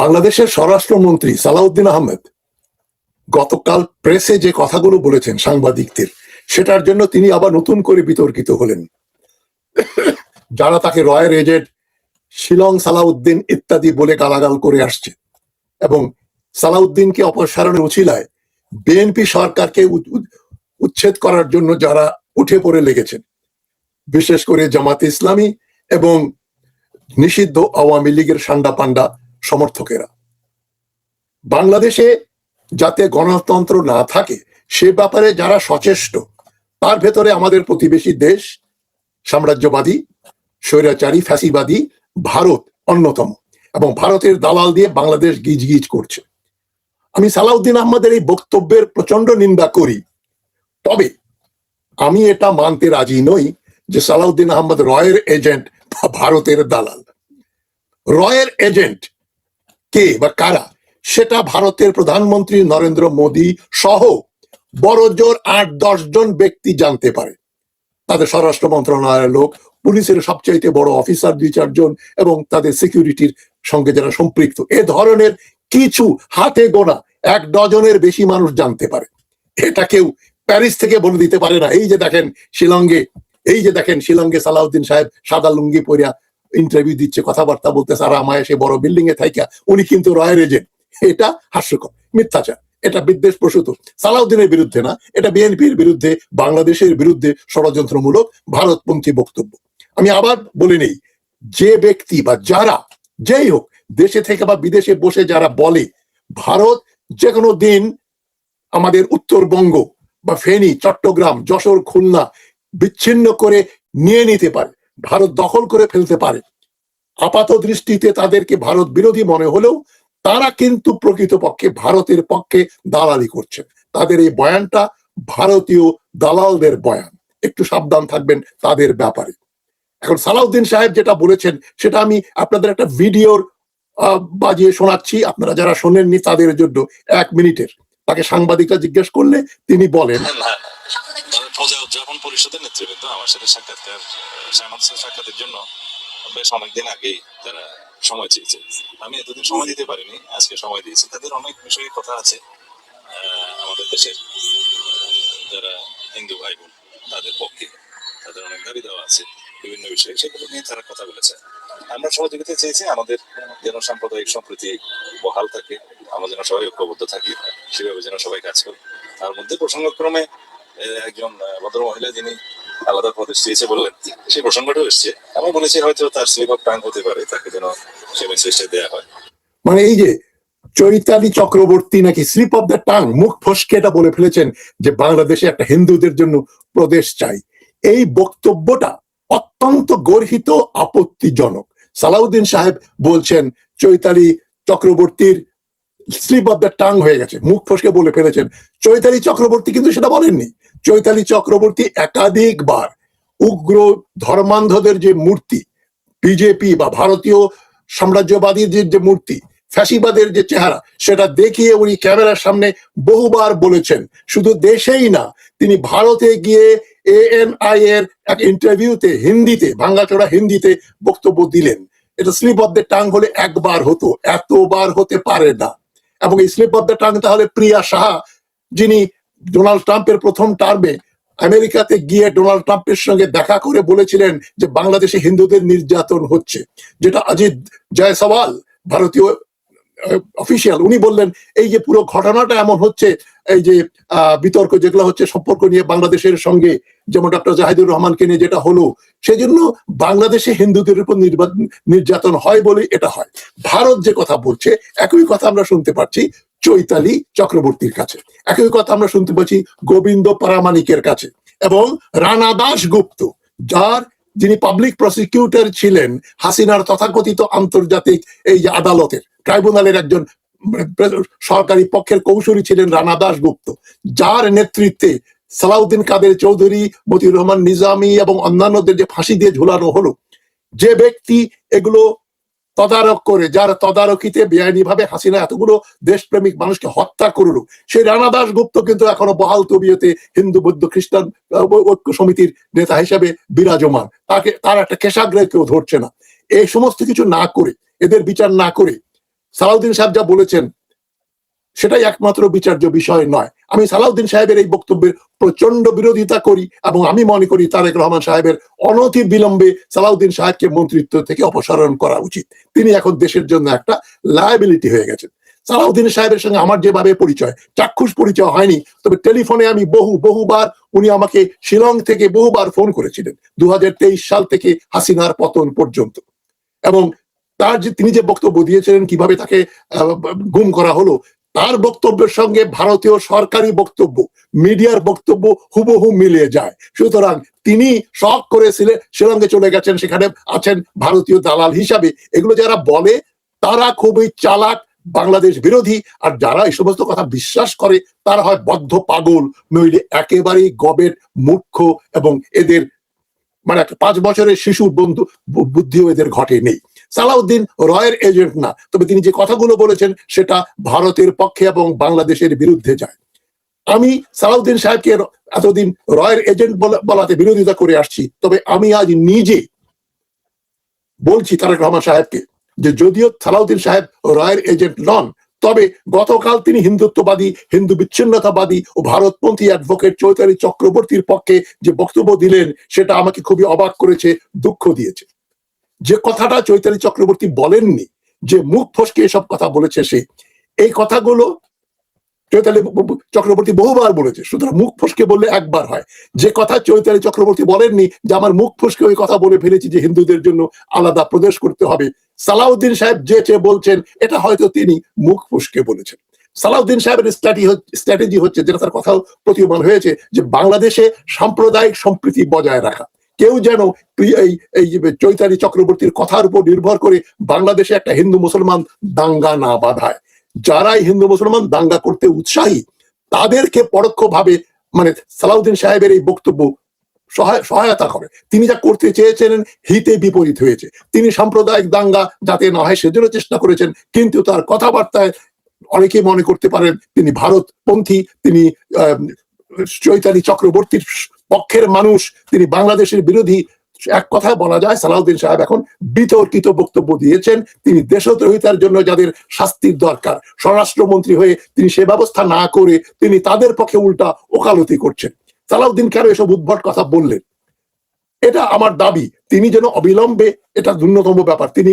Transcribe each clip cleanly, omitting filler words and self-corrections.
বাংলাদেশের স্বরাষ্ট্রমন্ত্রী সালাউদ্দিন আহমেদ গতকাল প্রেসে যে কথাগুলো বলেছেন সাংবাদিকদের, সেটার জন্য তিনি আবার নতুন করে বিতর্কিত হলেন। যারা তাকে রয়ের এজেন্ট, শিলং সালাউদ্দিন ইত্যাদি বলে গালাগাল করে আসছে এবং সালাউদ্দিনকে অপসারণের উছিলায় বিএনপি সরকারকে উচ্ছেদ করার জন্য যারা উঠে পড়ে লেগেছেন, বিশেষ করে জামাতে ইসলামী এবং নিষিদ্ধ আওয়ামী লীগের সান্ডা পান্ডা সমর্থকেরা, বাংলাদেশে যাতে গণতন্ত্র না থাকে সে ব্যাপারে যারা সচেষ্ট, তার ভেতরে আমাদের প্রতিবেশী দেশ সাম্রাজ্যবাদী, স্বৈরাচারী, ফ্যাসিবাদী ভারত অন্যতম, এবং ভারতের দালাল দিয়ে বাংলাদেশ গিজ গিজ করছে। আমি সালাউদ্দিন আহমেদের এই বক্তব্যের প্রচন্ড নিন্দা করি, তবে আমি এটা মানতে রাজি নই যে সালাউদ্দিন আহমেদ রয়ের এজেন্ট বা ভারতের দালাল। রয়ের এজেন্ট কে বা কারা, সেটা ভারতের প্রধানমন্ত্রী নরেন্দ্র মোদী সহ বড়জোর ৮-১০ জন ব্যক্তি জানতে পারে। তাদের স্বরাষ্ট্র মন্ত্রণালয়ের লোক, পুলিশের সবচাইতে বড় অফিসার ২-৪ জন এবং তাদের সিকিউরিটির সঙ্গে যারা সম্পৃক্ত, এ ধরনের কিছু হাতে গোনা ১ ডজনের বেশি মানুষ জানতে পারে। এটা কেউ প্যারিস থেকে বলে দিতে পারে না। এই যে দেখেন শিলংয়ে সালাউদ্দিন সাহেব সাদা লুঙ্গি পরিয়া ইন্টারভিউ দিচ্ছে, কথাবার্তা বলতেছে, আর আমায় সে বড় বিল্ডিং এ থাইকা উনি কিন্তু রয়ের এজেন্ট। এটা হাস্যকর, মিথ্যাচার, এটা বিদ্বেষ প্রসূত। সালাউদ্দিনের বিরুদ্ধে না, এটা বিএনপির বিরুদ্ধে, বাংলাদেশের বিরুদ্ধে ষড়যন্ত্রমূলক ভারতপন্থী বক্তব্য। আমি আবার বলে নেই, যে ব্যক্তি বা যারা যেই হোক দেশে থেকে বা বিদেশে বসে যারা বলে ভারত যে কোনো দিন আমাদের উত্তরবঙ্গ বা ফেনী, চট্টগ্রাম, যশোর, খুলনা বিচ্ছিন্ন করে নিয়ে নিতে পারে, ভারত দখল করে ফেলতে পারে, আপাত দৃষ্টিতে তাদেরকে ভারত বিরোধী মনে হলেও তারা কিন্তু প্রকৃতপক্ষে ভারতের পক্ষে দালালি করছে। তাদের এই বয়ানটা ভারতীয় দালালদের বয়ান, একটু সাবধান থাকবেন তাদের ব্যাপারে। এখন সালাউদ্দিন সাহেব যেটা বলেছেন সেটা আমি আপনাদের একটা ভিডিওর বাজিয়ে শোনাচ্ছি, আপনারা যারা শোনেননি তাদের জন্য 1 মিনিটের। তাকে সাংবাদিকরা জিজ্ঞেস করলে তিনি বলেন, প্রজা উদযাপন পরিষদের নেতৃবৃন্দ আমার সাথে সাক্ষাতের জন্য বেশ অনেকদিন আগেই তারা সময় চেয়েছে। আমি এতদিন সময় দিতে পারিনি, আজকে সময় দিয়েছি। তাদের অনেক বিষয়ে কথা আছে, আমাদের দেশের যারা হিন্দু ভাই বোন তাদের পক্ষে তাদের অনেক দাবি দেওয়া আছে বিভিন্ন বিষয়ে, সেগুলো নিয়ে তারা কথা বলেছে। আমরা সহযোগিতা চেয়েছি, আমাদের যেন সাম্প্রদায়িক সম্প্রীতি বহাল থাকে, আমরা যেন সবাই ঐক্যবদ্ধ থাকি, সেভাবে যেন সবাই কাজ করে। তার মধ্যে প্রসঙ্গক্রমে একজন ভদ্র মহিলা যিনি আলাদা প্রদেশ চেয়েছে বললেন, সেই প্রসঙ্গটাও এসছে। আমি বলেছি হয়তো তার স্লিপ অফ টাং হতে পারে, তাকে যেন সে মেসেজটা দেওয়া হয়। মানে এই যে চৈতালি চক্রবর্তী নাকি স্লিপ অফ দ্য টাং, মুখ ফসকে এটা বলে ফেলেছেন যে বাংলাদেশে একটা হিন্দুদের জন্য প্রদেশ চাই। এই বক্তব্যটা অত্যন্ত গর্হিত, আপত্তিজনক। সালাউদ্দিন সাহেব বলছেন চৈতালি চক্রবর্তীর স্লিপ অফ দ্য টাং হয়ে গেছে, মুখ ফসকে বলে ফেলেছেন। চৈতালি চক্রবর্তী কিন্তু সেটা বলেননি। চৈতালি চক্রবর্তী একাধিকবার উগ্র ধর্মান্ধদের যে মূর্তি, বিজেপি বা ভারতীয় সাম্রাজ্যবাদীর যে মূর্তি, ফ্যাসিবাদের যে চেহারা, সেটা দেখিয়ে উনি ক্যামেরার সামনে বহুবার বলেছেন। শুধু দেশেই না, তিনি ভারতে গিয়ে ANI এর এক ইন্টারভিউতে হিন্দিতে, ভাঙ্গাচোরা হিন্দিতে বক্তব্য দিলেন। এটা স্লিপ অফ দ্য টাং হলে একবার হতো, এতবার হতে পারে না। এবং এই স্লিপ অফ দ্য টাং তাহলে প্রিয়া সাহা, যিনি ডোনাল্ড ট্রাম্পের প্রথম টার্মে আমেরিকাতে গিয়ে ডোনাল্ড ট্রাম্পের সঙ্গে দেখা করে বলেছিলেন যে বাংলাদেশে হিন্দুদের নির্যাতন হচ্ছে, যেটা অজিত জয়সওয়াল ভারতীয় অফিসিয়াল, উনি বললেন এই যে পুরো ঘটনাটা এমন হচ্ছে, এই যে বিতর্ক যেগুলো হচ্ছে সম্পর্ক নিয়ে বাংলাদেশের সঙ্গে, যেমন ডক্টর জাহিদুর রহমানকে নিয়ে যেটা হলো, সেজন্য বাংলাদেশে হিন্দুদের উপর নির্যাতন হয় বলে এটা হয়। ভারত যে কথা বলছে একই কথা আমরা শুনতে পাচ্ছি চৈতালি চক্রবর্তীর কাছে, একই কথা আমরা শুনতে পাচ্ছি গোবিন্দ পারামানিকের কাছে, এবং রানা দাশগুপ্ত, যিনি পাবলিক প্রসিকিউটর ছিলেন হাসিনার তথাকথিত আন্তর্জাতিক এই যে আদালতের ট্রাইব্যুনালের একজন সরকারি পক্ষের কৌশলী ছিলেন রানা দাশগুপ্ত, যার নেতৃত্বে সালাউদ্দিন কাদের চৌধুরী, মতিউর রহমান নিজামী এবং অন্যান্যদের যে ফাঁসি দিয়ে ঝুলানো হলো, যে ব্যক্তি এগুলো তদারক করে, যার তদারকিতে বেআইনি ভাবে হাসিনা এতগুলো দেশপ্রেমিক মানুষকে হত্যা করলো, সেই রানা দাশগুপ্ত কিন্তু এখনো বহাল তবিয়তে হিন্দু বৌদ্ধ খ্রিস্টান ঐক্য সমিতির নেতা হিসাবে বিরাজমান। তার একটা কেশাগ্রে কেউ ধরছে না। এই সমস্ত কিছু না করে, এদের বিচার না করে সালাউদ্দিন সাহেব যা বলেছেন সেটাই একমাত্র বিচার্য বিষয় নয়। আমি সালাউদ্দিন সাহেবের এই বক্তব্যের প্রচন্ড বিরোধিতা করি এবং আমি মনে করি তারেক রহমান সাহেবের অনতি বিলম্বে সালাউদ্দিন সাহেবকে মন্ত্রিত্ব থেকে অপসারণ করা উচিত। তিনি এখন দেশের জন্য একটা লায়াবিলিটি হয়ে গেছেন। সালাউদ্দিন সাহেবের সঙ্গে আমার যেভাবে পরিচয়, চাক্ষুষ পরিচয় হয়নি, তবে টেলিফোনে আমি বহুবার উনি আমাকে শিলং থেকে বহুবার ফোন করেছিলেন 2023 সাল থেকে হাসিনার পতন পর্যন্ত। এবং তার যে তিনি যে বক্তব্য দিয়েছিলেন কিভাবে তাকে গুম করা হলো, তার বক্তব্যের সঙ্গে ভারতীয় সরকারি বক্তব্য, মিডিয়ার বক্তব্য হুবহু মিলিয়ে যায়। সুতরাং তিনি শখ করে শিলংয়ে চলে গেছেন, সেখানে আছেন ভারতীয় দালাল হিসাবে। এগুলো যারা বলে তারা খুবই চালাক, বাংলাদেশ বিরোধী। আর যারা এই সমস্ত কথা বিশ্বাস করে তারা হয় বদ্ধ পাগল, নইলে একেবারেই গবেট, মূর্খ, এবং এদের মানে একটা 5 বছরের শিশুর বুদ্ধিও এদের ঘটে নেই। সালাউদ্দিন রয়ের এজেন্ট না, তবে তিনি যে কথাগুলো বলেছেন সেটা ভারতের পক্ষে এবং বাংলাদেশের বিরুদ্ধে যায়। আমি সালাউদ্দিন সাহেবকে এতদিন রয়ের এজেন্ট বলাতে বিরোধিতা করে আসছি, তবে আমি আজ নিজে বলছি তারেক রহমান সাহেবকে যে যদিও সালাউদ্দিন সাহেব রয়ের এজেন্ট নন, তবে গতকাল তিনি হিন্দুত্ববাদী, হিন্দু বিচ্ছিন্নতাবাদী ও ভারতপন্থী অ্যাডভোকেট চৈতালি চক্রবর্তীর পক্ষে যে বক্তব্য দিলেন সেটা আমাকে খুবই অবাক করেছে, দুঃখ দিয়েছে। যে কথাটা চৈতালি চক্রবর্তী বলেননি, যে মুখ ফসকে এসব কথা বলেছে সে, এই কথাগুলো চৈতালি চক্রবর্তী বহুবার বলেছে। সুতরাং মুখ ফসকে বললে একবার হয়। যে কথা চৈতালি চক্রবর্তী বলেননি যে আমার মুখ ফসকে ওই কথা বলে ফেলেছি যে হিন্দুদের জন্য আলাদা প্রদেশ করতে হবে, সালাউদ্দিন সাহেব যে বলছেন এটা হয়তো তিনি মুখ ফসকে বলেছেন। সালাউদ্দিন সাহেবের স্ট্র্যাটেজি হচ্ছে, যেটা তার কথাও প্রতীয়মান হয়েছে, যে বাংলাদেশে সাম্প্রদায়িক সম্প্রীতি বজায় রাখা। কেউ যেন এই চৈতালি চক্রবর্তীর কথার উপর নির্ভর করে বাংলাদেশে একটা হিন্দু মুসলমান দাঙ্গা না বাঁধায়। যারাই হিন্দু মুসলমান দাঙ্গা করতে উৎসাহী তাদেরকে পরোক্ষভাবে মানে সালাউদ্দিন সাহেবের এই বক্তব্য সহায়তা করে। তিনি যা করতে চেয়েছিলেন হিতে বিপরীত হয়েছে। তিনি সাম্প্রদায়িক দাঙ্গা যাতে না হয় সেজন্য চেষ্টা করেছেন, কিন্তু তার কথাবার্তায় অনেকে মনে করতে পারেন তিনি ভারতপন্থী, তিনি চৈতালি চক্রবর্তীর পক্ষের মানুষ, তিনি বাংলাদেশের বিরোধী। এক কথায় বলা যায় সালাউদ্দিন সাহেব এখন বিতর্কিত বক্তব্য দিয়েছেন। তিনি দেশদ্রোহিতার জন্য যাদের শাস্তির দরকার, স্বরাষ্ট্রমন্ত্রী হয়ে তিনি সে ব্যবস্থা না করে তিনি তাদের পক্ষে উল্টা ওকালতি করছেন। সালাউদ্দিন কেন এসব উদ্ভট কথা বললেন? এটা আমার দাবি তিনি যেন অবিলম্বে, এটা ন্যূনতম ব্যাপার, তিনি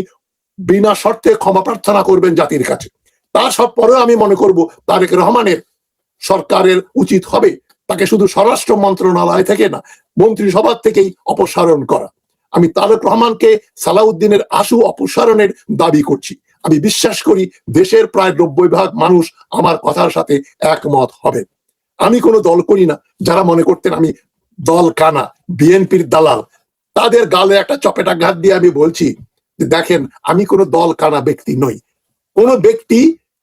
বিনা শর্তে ক্ষমা প্রার্থনা করবেন জাতির কাছে। তা সব পরেও আমি মনে করব তারেক রহমানের সরকারের উচিত হবে তাকে শুধু স্বরাষ্ট্র মন্ত্রণালয় থেকে না, মন্ত্রিসভা থেকেই অপসারণ করা। আমি তারেক রহমানকে সালাউদ্দিনের আশু অপসারণের দাবি করছি। আমি বিশ্বাস করি দেশের প্রায় 90% মানুষ আমার কথার সাথে একমত হবে। আমি কোনো দল করি না। যারা মনে করতেন আমি দল কানা, বিএনপির দালাল, তাদের গালে একটা চপেটাঘাত দিয়ে আমি বলছি যে দেখেন, আমি কোনো দল কানা ব্যক্তি নই। কোন ব্যক্তি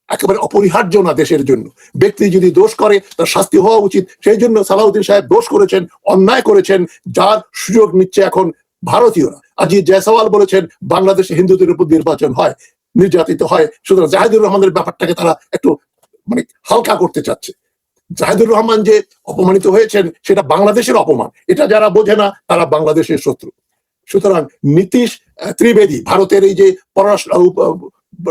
একেবারে অপরিহার্য না দেশের জন্য। ব্যক্তি যদি দোষ করে তার শাস্তি হওয়া উচিত। সেই জন্য সালাউদ্দিন সাহেব দোষ করেছেন, অন্যায় করেছেন, যার সুযোগ নিচ্ছে এখন ভারতীয়রা। আজিজ জয়সওয়াল বলেছেন বাংলাদেশে হিন্দুদের উপর নির্বাচন হয়, নির্যাতিত হয়, সুতরাং জাহিদুর রহমানের ব্যাপারটাকে তারা একটু মানে হালকা করতে চাচ্ছে। জাহিদুর রহমান যে অপমানিত হয়েছেন সেটা বাংলাদেশের অপমান, এটা যারা বোঝে না তারা বাংলাদেশের শত্রু। সুতরাং নীতিশ ত্রিবেদী, ভারতের এই যে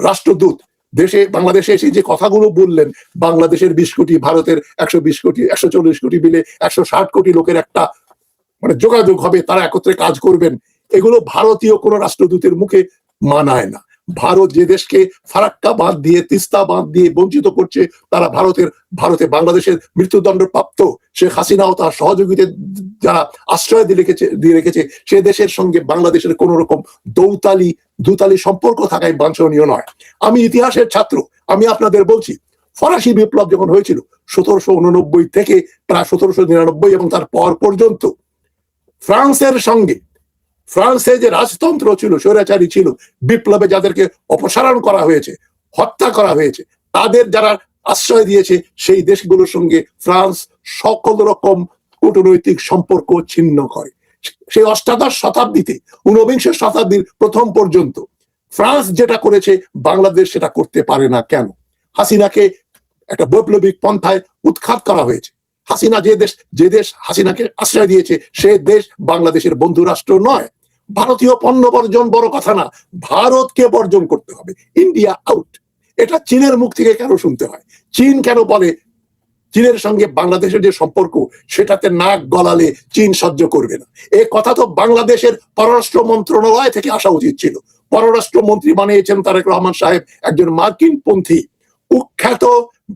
রাষ্ট্রদূত, দেশে বাংলাদেশে এসে যে কথাগুলো বললেন, বাংলাদেশের 20 কোটি, ভারতের 120 কোটি, 140 কোটি মিলে 160 কোটি লোকের একটা মানে যোগাযোগ হবে, তারা একত্রে কাজ করবেন, এগুলো ভারতীয় কোন রাষ্ট্রদূতের মুখে মানায় না। ভারত যে দেশকে ফারাক্কা বাঁধ দিয়ে, তিস্তা বাঁধ দিয়ে বঞ্চিত করছে, তারা ভারতে বাংলাদেশের মৃত্যুদণ্ড প্রাপ্ত শেখ হাসিনা ও তার সহযোগীদের যারা আশ্রয় দিয়ে রেখেছে সে দেশের সঙ্গে বাংলাদেশের কোন রকম দুতালি সম্পর্ক থাকাই বাঞ্ছনীয় নয়। আমি ইতিহাসের ছাত্র, আমি আপনাদের বলছি ফরাসি বিপ্লব যখন হয়েছিল 1789 থেকে প্রায় 1799 এবং তার পর পর্যন্ত ফ্রান্সের সঙ্গে, ফ্রান্সে যে রাজতন্ত্র ছিল, স্বৈরাচারী ছিল, বিপ্লবে যাদেরকে অপসারণ করা হয়েছে, হত্যা করা হয়েছে, তাদের যারা আশ্রয় দিয়েছে সেই দেশগুলোর সঙ্গে ফ্রান্স সকল রকম কূটনৈতিক সম্পর্ক ছিন্ন করে। সেই অষ্টাদশ শতাব্দীতে, 19বিংশ শতাব্দীর প্রথম পর্যন্ত ফ্রান্স যেটা করেছে বাংলাদেশ সেটা করতে পারে না কেন? হাসিনাকে একটা বৈপ্লবিক পন্থায় উৎখাত করা হয়েছে। হাসিনা যে দেশ হাসিনাকে আশ্রয় দিয়েছে সে দেশ বাংলাদেশের বন্ধু রাষ্ট্র নয়। ভারতীয় পণ্য বর্জন বড় কথা না, ভারতকে বর্জন করতে হবে। India out. এটা চীনের মুখ থেকে কেন শুনতে হয়? চীন কেন বলে চীনের সঙ্গে বাংলাদেশের যে সম্পর্ক সেটাতে নাক গলালে চীন সহ্য করবে না? এ কথা তো বাংলাদেশের পররাষ্ট্র মন্ত্রণালয় থেকে আসা উচিত ছিল। পররাষ্ট্রমন্ত্রী বানিয়েছেন তারেক রহমান সাহেব একজন মার্কিন পন্থী, কুখ্যাত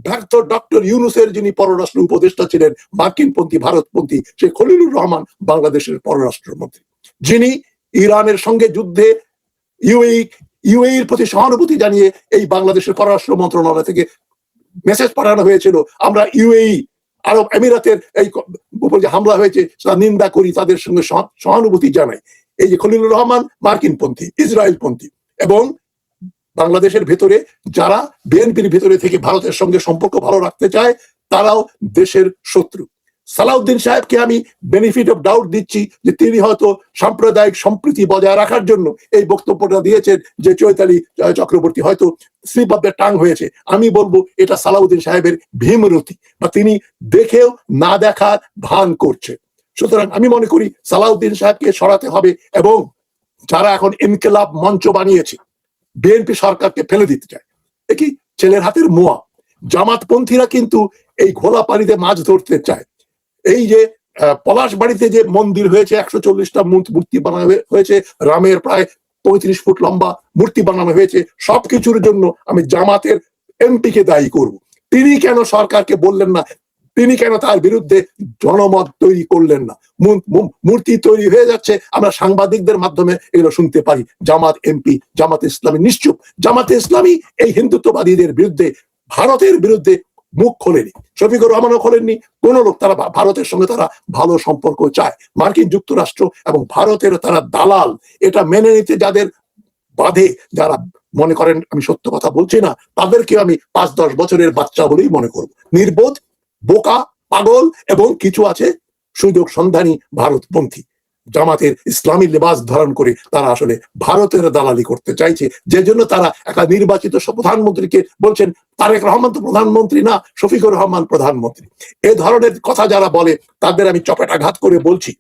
ব্যর্থ ডক্টর ইউনূসের যিনি পররাষ্ট্র উপদেষ্টা ছিলেন, মার্কিন পন্থী, ভারতপন্থী, সে খলিলুর রহমান বাংলাদেশের পররাষ্ট্রমন্ত্রী, যিনি ইরানের সঙ্গে যুদ্ধে ইউএইর প্রতি সহানুভূতি জানিয়ে এই বাংলাদেশের পররাষ্ট্র মন্ত্রণালয় থেকে মেসেজ পাঠানো হয়েছিল, আমরা ইউএই আরব আমিরাতের এই উপর যে হামলা হয়েছে তা নিন্দা করি, তাদের সঙ্গে সহানুভূতি জানাই। এই যে খলিলুর রহমান মার্কিন পন্থী, ইসরায়েল পন্থী, এবং বাংলাদেশের ভেতরে যারা বিএনপির ভেতরে থেকে ভারতের সঙ্গে সম্পর্ক ভালো রাখতে চায় তারাও দেশের শত্রু। সালাউদ্দিন সাহেবকে আমি বেনিফিট অফ ডাউট দিচ্ছি যে তিনি হয়তো সাম্প্রদায়িক সম্প্রীতি বজায় রাখার জন্য এই বক্তব্যটা দিয়েছেন যে চৈতালি চক্রবর্তী হয়তো স্লিপ অফ দ্য টাং হয়েছে। আমি বলবো এটা সালাউদ্দিন সাহেবের ভীমরতি, বা তিনি দেখেও না দেখার ভান করছে। সুতরাং আমি মনে করি সালাউদ্দিন সাহেবকে সরাতে হবে, এবং যারা এখন ইনকিলাব মঞ্চ বানিয়েছে, বিএনপি সরকারকে ফেলে দিতে চায়, এ কি ছেলের হাতের মোয়া। জামাতপন্থীরা কিন্তু এই ঘোলা পানিতে মাছ ধরতে চায়। এই যে পলাশবাড়িতে যে মন্দির হয়েছে, 140টা মূর্তি বানানো হয়েছে, রামের প্রায় 35 ফুট লম্বা মূর্তি বানানো হয়েছে, সবকিছুর জন্য আমি জামাতের এমপিকে দায়ী করব। তিনি কেন সরকারকে বললেন না, তিনি কেন তার বিরুদ্ধে জনমত তৈরি করলেন না? মূর্তি তৈরি হয়ে যাচ্ছে, আমরা সাংবাদিকদের মাধ্যমে এগুলো শুনতে পারি। জামাত এমপি, জামাত ইসলামী নিশ্চুপ। জামাতে ইসলামী এই হিন্দুত্ববাদীদের বিরুদ্ধে, ভারতের বিরুদ্ধে মুখ খোলেনি, শফিকুর রহমানও খোলেননি, কোন লোক। তারা ভারতের সঙ্গে তারা ভালো সম্পর্ক চায়। মার্কিন যুক্তরাষ্ট্র এবং ভারতের তারা দালাল, এটা মেনে নিতে যাদের বাধে, যারা মনে করেন আমি সত্য কথা বলছি না, তাদেরকে আমি 5-10 বছরের বাচ্চা বলেই মনে করব। নির্বোধ, বোকা, পাগল, এবং কিছু আছে সুযোগ সন্ধানী ভারতপন্থী। জামাতের ইসলামী লেবাস ধারণ করে তারা আসলে ভারতের দালালি করতে চাইছে, যে জন্য তারা একটা নির্বাচিত প্রধানমন্ত্রীকে বলছেন তারেক রহমান তো প্রধানমন্ত্রী না, শফিকুর রহমান প্রধানমন্ত্রী। এ ধরনের কথা যারা বলে তাদের আমি চপেটাঘাত করে বলছি,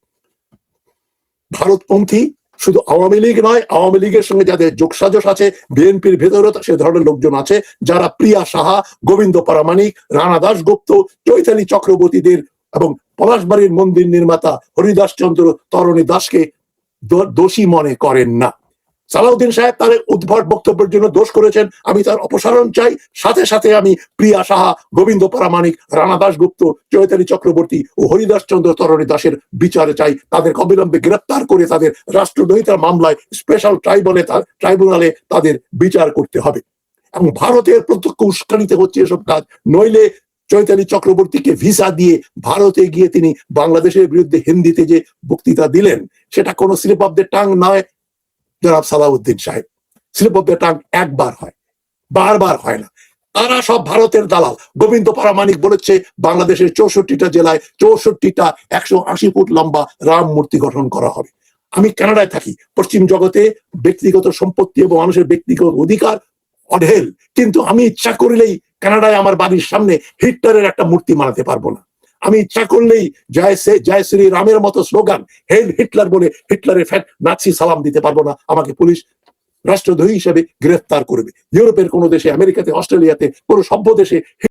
ভারতপন্থী শুধু আওয়ামী লীগ নয়, আওয়ামী লীগের সঙ্গে যাদের যোগসাজশ আছে, বিএনপির ভেতরেও সে ধরনের লোকজন আছে, যারা প্রিয়া সাহা, গোবিন্দ প্রামাণিক, রানা দাশগুপ্ত, চৈতালি চক্রবর্তীদের এবং পলাশবাড়ির মন্দির নির্মাতা হরিদাস চন্দ্র তরণী দাসকে দোষী মনে করেন না। সালাউদ্দিন সাহেব তার উদ্ভট বক্তব্যের জন্য দোষ করেছেন, আমি তার অপসারণ চাই। সাথে সাথে আমি প্রিয়া সাহা, গোবিন্দ প্রামাণিক, রানা দাশগুপ্ত, চৈতালি চক্রবর্তী ও হরিদাস চন্দ্র তরণী দাসের বিচারে চাই। তাদের অবিলম্বে গ্রেপ্তার করে তাদের রাষ্ট্রদ্রোহিতার মামলায় স্পেশাল ট্রাইব্যুনালে তাদের বিচার করতে হবে। এবং ভারতের প্রত্যক্ষ উস্কানিতে হচ্ছে এসব কাজ। নইলে চৈতালি চক্রবর্তীকে ভিসা দিয়ে ভারতে গিয়ে তিনি বাংলাদেশের বিরুদ্ধে হিন্দিতে যে বক্তৃতা দিলেন, সেটা কোনো স্লিপ অফ দ্য টাং নয় জনাব সালাউদ্দিন সাহেব। স্লিপ অফ দ্য টাং একবার হয়, বারবার হয় না। তারা সব ভারতের দালাল। গোবিন্দ প্রামাণিক বলেছে বাংলাদেশের 64টা জেলায় 64টা 180 ফুট লম্বা রাম মূর্তি গঠন করা হবে। আমি কানাডায় থাকি, পশ্চিম জগতে ব্যক্তিগত সম্পত্তি এবং মানুষের ব্যক্তিগত অধিকার অঢেল, কিন্তু আমি ইচ্ছা করলেই কানাডায় আমার বাড়ির সামনে হিটলারের একটা মূর্তি বানাতে পারবো না। আমি ইচ্ছা করলেই জয় শ্রী রামের মতো স্লোগান, হেল হিটলার বলে হিটলারের ফ্যাট নাৎসি সালাম দিতে পারবো না। আমাকে পুলিশ রাষ্ট্রদ্রোহী হিসেবে গ্রেফতার করবে। ইউরোপের কোনো দেশে, আমেরিকাতে, অস্ট্রেলিয়াতে, কোনো সভ্য দেশে